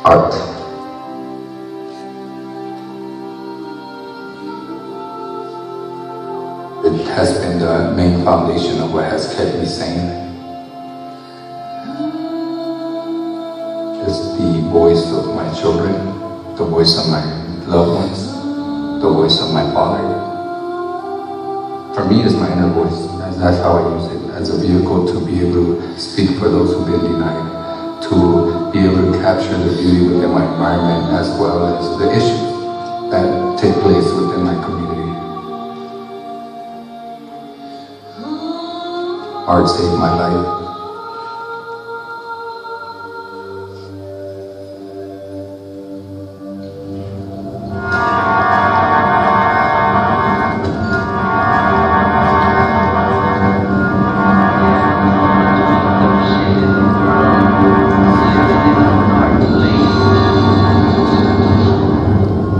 art. It has been the main foundation of what has kept me sane. It's the voice of my children, the voice of my loved ones, the voice of my father. For me, it's my inner voice. That's how I use it, as a vehicle to be able to speak for those who've been denied, to be able to capture the beauty within my environment as well as the issues that take place within my community. Art saved my life.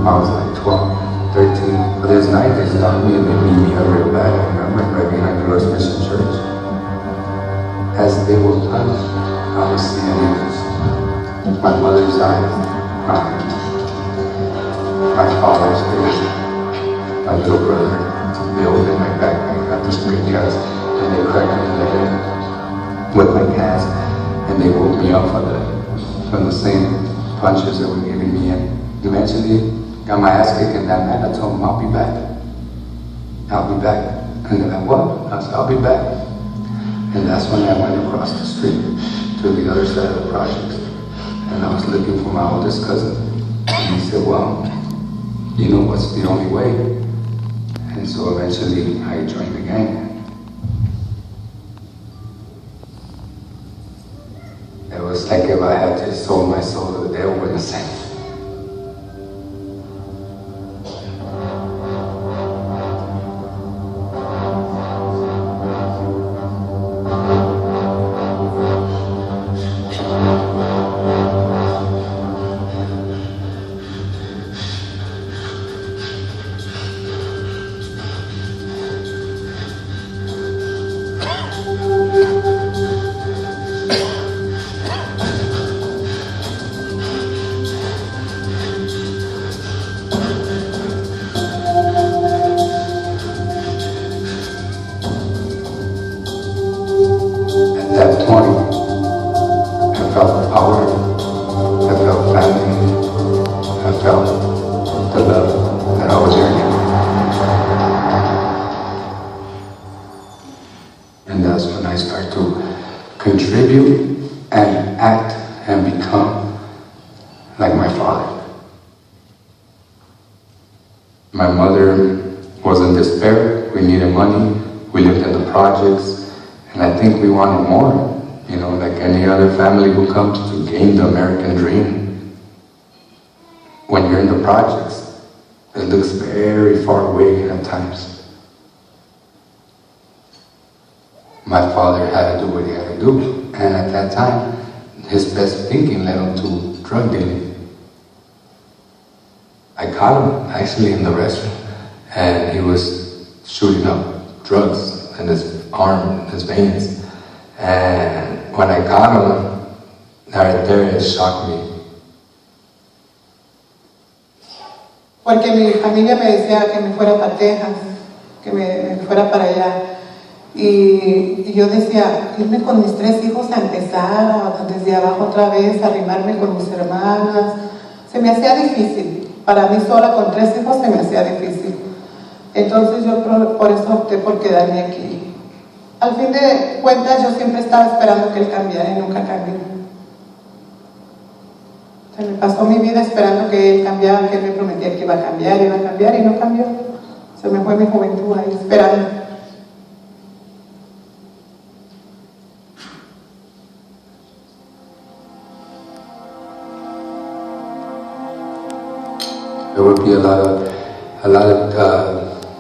I was like 12, 13, but this night they stopped me and they beat me up real bad. I remember, right behind the West Mission Church. As they were punished, I was seeing angels. My mother's eyes, my father's face, my little brother. They opened my backpack, got the screencast, and they cracked me in the head with my cast, and they woke me up from the same punches that were giving me. And eventually, got my ass kicked in that night. I told them, I'll be back. I'll be back. And they're like, what? I said, I'll be back. And that's when I went across the street to the other side of the projects. And I was looking for my oldest cousin. And he said, well, you know what's the only way? And so eventually I joined the gang. It was like if I had just sold my soul to the devil in a sense. At that point, I felt power, I felt family, I felt the love that I was yearning. And that's when I started to contribute and act and become like my father. My mother was in despair, we needed money, we lived in the projects. And I think we wanted more, you know, like any other family who comes to gain the American dream. When you're in the projects, it looks very far away at times. My father had to do what he had to do, and at that time, his best thinking led him to drug dealing. I caught him actually in the restroom, and he was shooting up drugs in his arm, his veins. And when I caught him, right there, it shocked me. Porque mi familia me decía que me fuera para Texas, que me fuera para allá. Y yo decía, irme con mis 3 hijos a empezar desde abajo otra vez, arrimarme con mis hermanas. Se me hacía difícil. Para mí sola con 3 hijos se me hacía difícil. Entonces yo por eso opté por quedarme aquí. Al fin de cuentas, yo siempre estaba esperando que él cambiara y nunca cambió. Se me pasó mi vida esperando que él cambiara, que él me prometía que iba a cambiar y no cambió. Se me fue mi juventud ahí esperando. There would be a lot of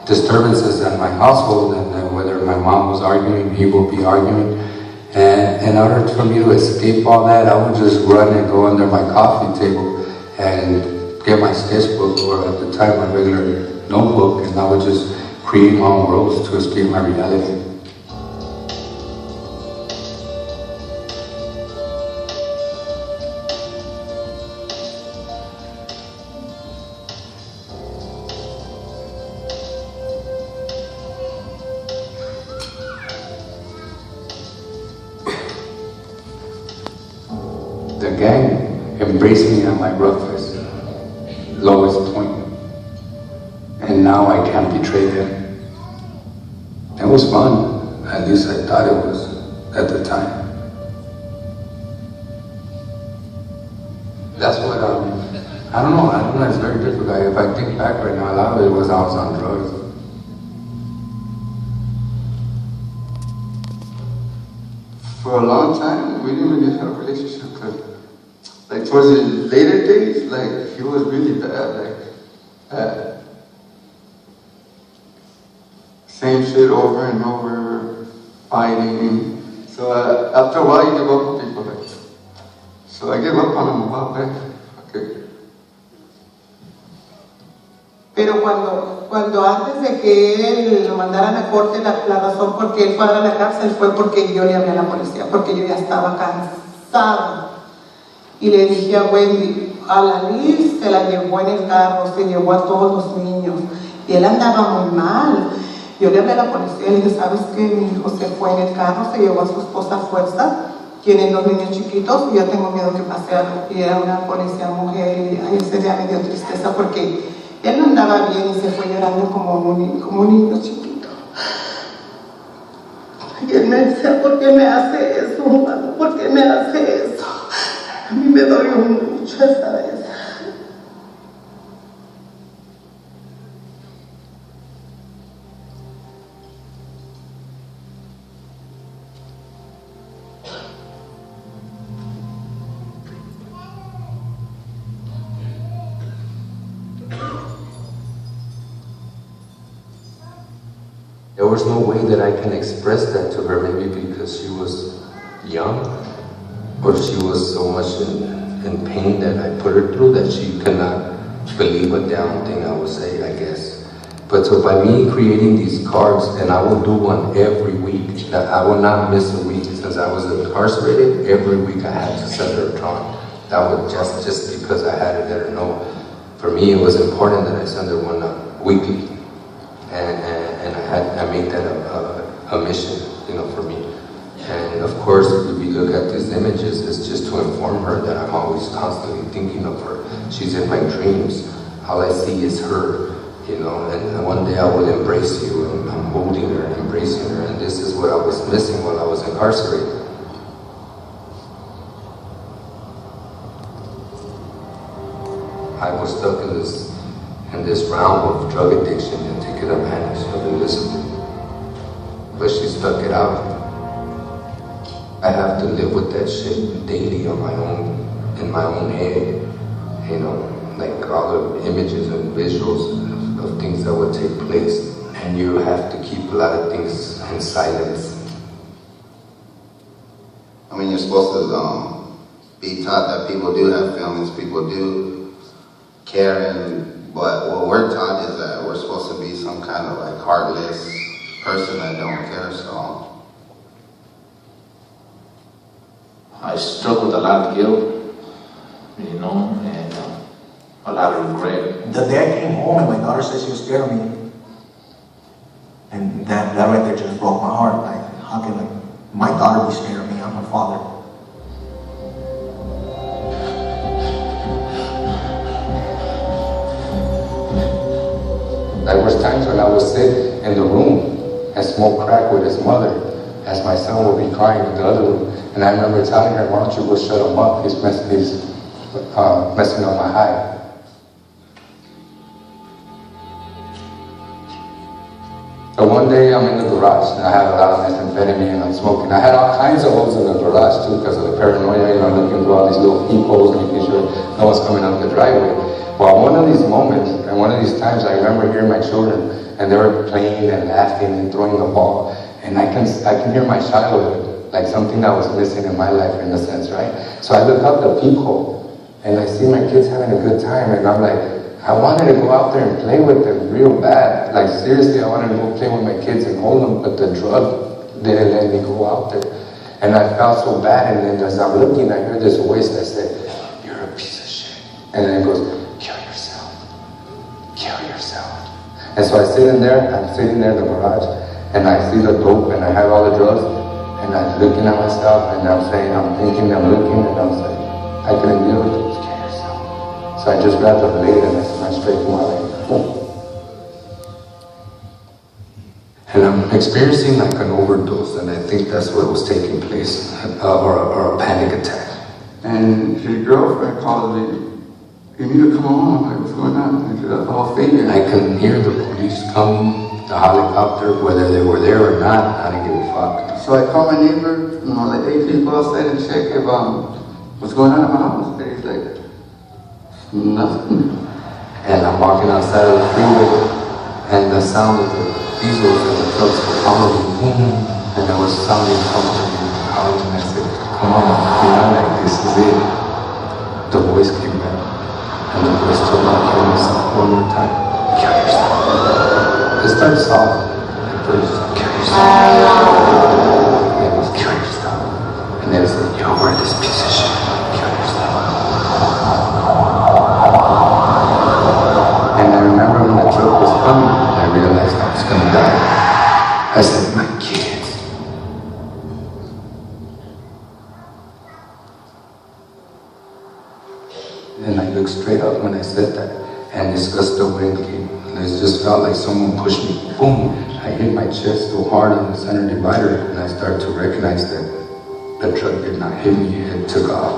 disturbances in my household, and whether my mom was arguing, he would be arguing. And in order for me to escape all that, I would just run and go under my coffee table and get my sketchbook, or at the time my regular notebook, and I would just create my own worlds to escape my reality. gang embraced me at my roughest, lowest point. And now I can't betray them. It was fun, at least I thought it was at the time. That's what, I don't know, it's very difficult. If I think back right now, a lot of it was I was on drugs. For a long time, we didn't really have a relationship, because like towards the later days, like he was really bad, same shit over and over, fighting. So after a while, you give up on people. Like, so I gave up on him a while back. Okay. Pero cuando antes de que él lo mandaran a corte, la razón por qué él fue a la cárcel fue porque yo le hablé a la policía, porque yo ya estaba cansada. Y le dije a Wendy, a la Liz se la llevó en el carro, se llevó a todos los niños, y él andaba muy mal. Yo le hablé a la policía y le dije, ¿sabes qué? Mi hijo se fue en el carro, se llevó a su esposa a fuerza, tienen 2 niños chiquitos y yo tengo miedo que pase algo. Y era una policía mujer y ese día me dio tristeza porque él no andaba bien y se fue llorando como un niño chiquito. Y él me decía, ¿por qué me hace eso, humano? ¿Por qué me hace eso? A mí me dolió mucho esa vez. There was no way that I can express that to her, maybe because she was young, or she was so much in pain that I put her through that she could not believe a damn thing I would say, I guess. But so by me creating these cards, and I will do one every week, that I will not miss a week. Since I was incarcerated, every week I had to send her a drawing. That was just because I had to let her know. For me, it was important that I send her one weekly. And I made that a mission, you know, for me. And of course, if you look at these images, it's just to inform her that I'm always constantly thinking of her. She's in my dreams. All I see is her, you know, and one day I will embrace you, and I'm holding her, embracing her, and this is what I was missing while I was incarcerated. I was stuck in this realm of drug addiction and taking advantage of Elizabeth. But she stuck it out. I have to live with that shit daily on my own, in my own head. You know, like all the images and visuals of things that would take place. And you have to keep a lot of things in silence. I mean, you're supposed to be taught that people do have feelings, people do care, but what we're taught is that we're supposed to be some kind of like heartless person that don't care, so. I struggled with a lot of guilt, you know, and a lot of regret. The day I came home, my daughter said she was scared of me. And that right there just broke my heart. Like, how can my daughter be scared of me? I'm her father. There was times when I would sit in the room and smoke crack with his mother as my son would be crying in the other room. And I remember telling her, why don't you go shut him up? He's messing up my high. So one day I'm in the garage and I have a lot of methamphetamine and I'm smoking. I had all kinds of holes in the garage too because of the paranoia, you know, looking through all these little peepholes, making sure no one's coming up the driveway. Well, one of these moments, and one of these times, I remember hearing my children, and they were playing and laughing and throwing the ball, and I can hear my childhood, like something that was missing in my life, in a sense, right? So I look out the peephole, and I see my kids having a good time, and I'm like, I wanted to go out there and play with them real bad. Like seriously, I wanted to go play with my kids and hold them, but the drug didn't let me go out there, and I felt so bad. And then as I'm looking, I heard this voice that said, "You're a piece of shit," and then it goes, and so I'm sitting there in the garage, and I see the dope, and I have all the drugs, and I'm looking at myself, and I'm saying, I'm thinking, I'm looking, and I'm saying, I couldn't deal with it. Scare yourself. So I just grabbed the blade and I smashed straight to my leg. Boom. And I'm experiencing like an overdose, and I think that's what was taking place, or a panic attack. And his girlfriend called me, "You need to come on." I'm like, "What's going on?" And the whole thing. I can hear the police coming, the helicopter, whether they were there or not, I didn't give a fuck. So I called my neighbor, and I was like, "Hey, can you go outside and check if what's going on in my house?" And he's like, "Nothing." And I'm walking outside of the freeway, and the sound of the diesels and the trucks were following me, and I was sounding something out, and I said, "Come on, you know, like this is it." The voice came back, and the voice told me, "Kill yourself one more time. Kill yourself." It started soft at first. Kill yourself. And it was kill yourself. And then it said, "You were this piece of shit. Kill yourself." And I remember when the truck was coming, I realized I was gonna die. I said, "My kids." And I looked straight up when I said that, and this gust of wind came. And it just felt like someone pushed me. Boom! I hit my chest so hard on the center divider, and I started to recognize that the truck did not hit me, it took off.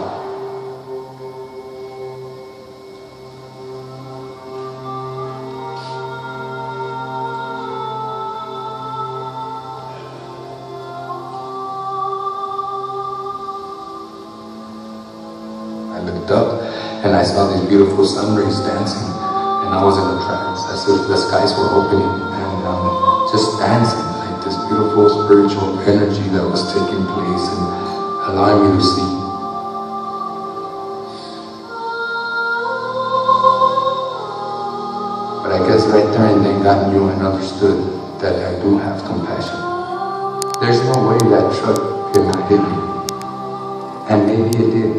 I looked up and I saw these beautiful sun rays dancing, and I was in a trance as if the skies were opening and just dancing, like this beautiful spiritual energy that was taking place and allowing me to see. But I guess right there and then God knew and understood that I do have compassion. There's no way that truck could not hit me, and maybe it did.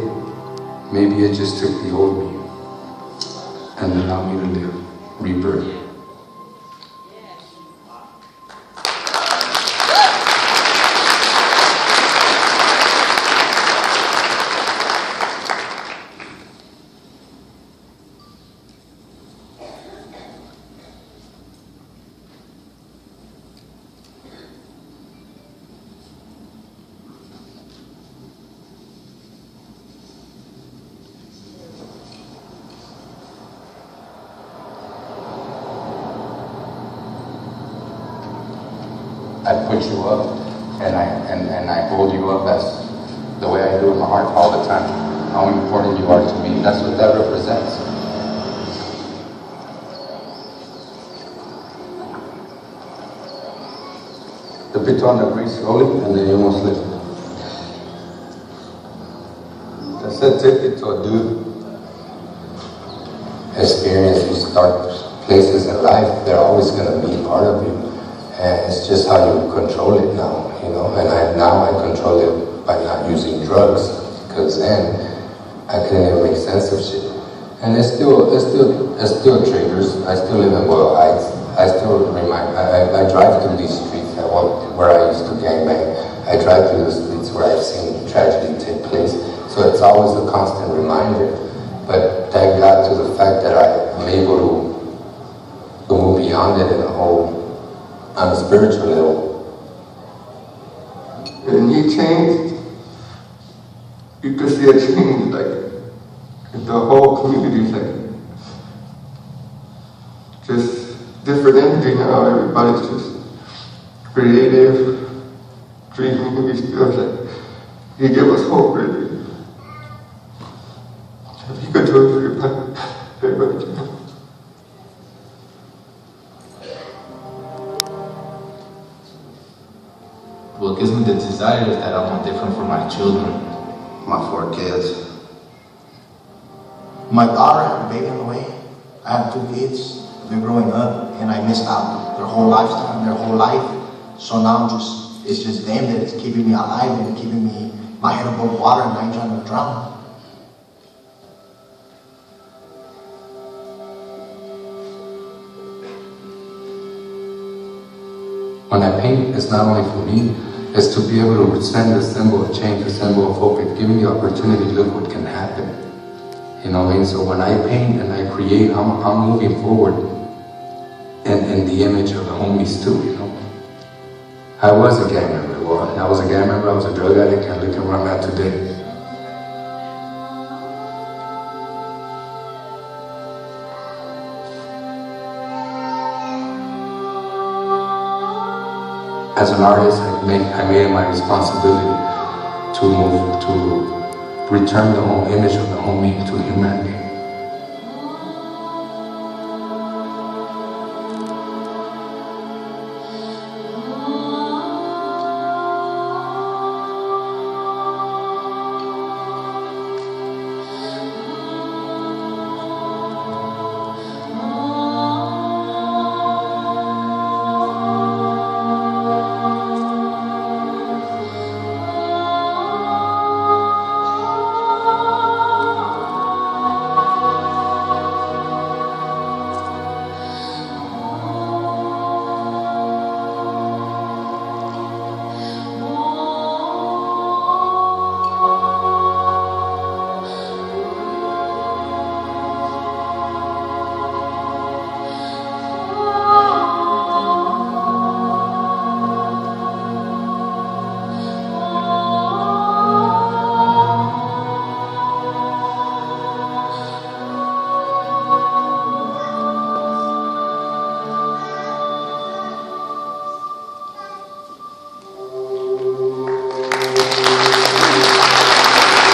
Maybe it just took the old me and allowed me to live, rebirth. I put you up, and I hold you up as the way I do in my heart all the time. How important you are to me. That's what that represents. The pito on the breeze slowly, and then you almost lift. I said, take it to a dude. Experience these dark places in life, they're always going to be part of you. And it's just how you control it now, you know. And now I control it by not using drugs, because then I couldn't even make sense of shit. And it still triggers. I still live in Boyle Heights. I drive through these streets where I used to gangbang. I drive through the streets where I've seen tragedy take place. So it's always a constant reminder. But thank God to the fact that I'm able to move beyond it in a whole, on a spiritual level. And he changed. You could see a change, like the whole community, like just different energy now. Everybody's just creative, dreaming. We still like he gave us hope, really. If you could do it for everybody can. What gives me the desire is that I want different for my children. My 4 kids. My daughter had a baby on the way. I have 2 kids. They're growing up, and I missed out their whole lifestyle, their whole life. So now it's just them that is keeping me alive and keeping me my head above water, and I ain't trying to drown. When I paint, it's not only for me, it's to be able to send a symbol of change, a symbol of hope. It gives me the opportunity to look what can happen. You know what I mean? So when I paint and I create, I'm moving forward in the image of the homies too, you know? I was a gang member. Well, I was a gang member, I was a drug addict, and look at where I'm at today. As an artist, I made it my responsibility to return the whole image of the homie to humanity.